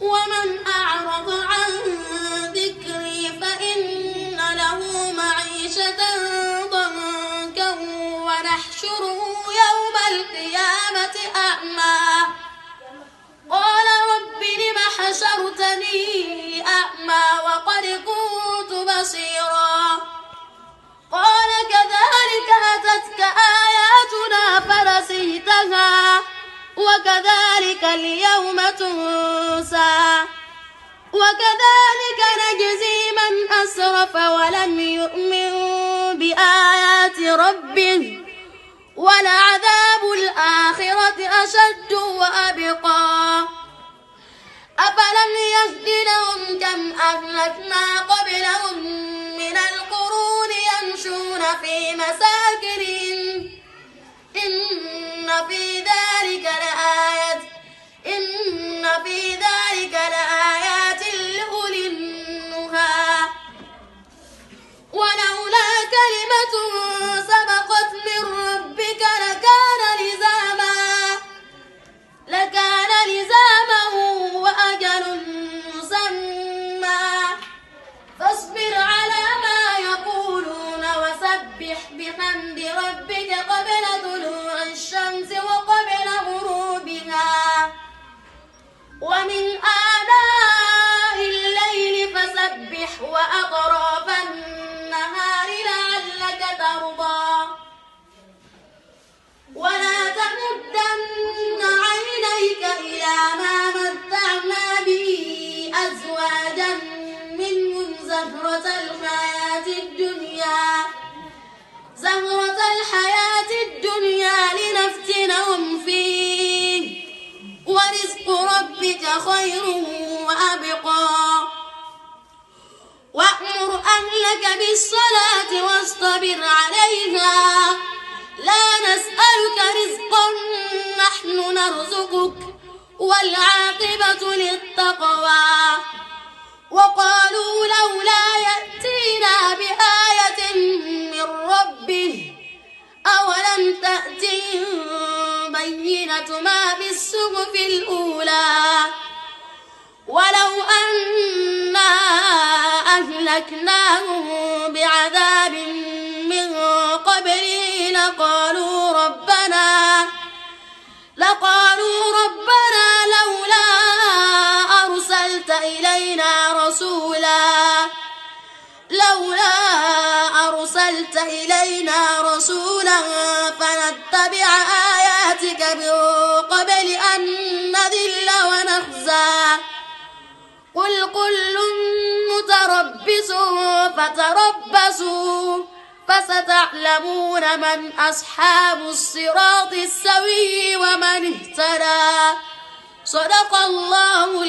ومن أعرض عن ذكري فإن له معيشة ضنكا ونحشره يوم القيامة أعمى قال رب لم حشرتني أعمى وقد كنت بصيرا قال كذلك أتتك آياتنا فنسيتها وكذلك اليوم تنسى وكذلك نجزي من أسرف ولم يؤمن بآيات ربه ولعذاب الآخرة أشد وأبقى أفلم يهد لهم كم أهلكنا قبلهم من القرون يمشون في مساكنهم إن في ذلك لآيات لأولي النهى ولولا كلمة سبقت من ربك لكان لزاما وأجل مسمى فاصبر على ما يقولون وسبح بحمد ربك قبل طلوع الشمس وقبل غروبها ومن آناء الليل فسبح وأطراف النهار لعلك ترضى ولا تمدن عينيك إلى ما متعنا به أزواجا منهم زهرة الحياة الدنيا لنفتنهم فيه ورزق ربك خير وأبقى وأمر أهلك بالصلاة واصطبر عليها لا نسألك رزقا نحن نرزقك والعاقبة للتقوى وقالوا لولا يأتينا بآية من ربه أولم تأتهم بينة ما بالصحف الأولى ولو أنا أهلكناهم بعذاب من قبله لقالوا ربنا لولا أرسلت إلينا رسولا فنتبع آياتك من قبل أن نذل ونخزى قل كل متربص فتربصوا فستعلمون من أصحاب الصراط السوي ومن اهتدى صدق الله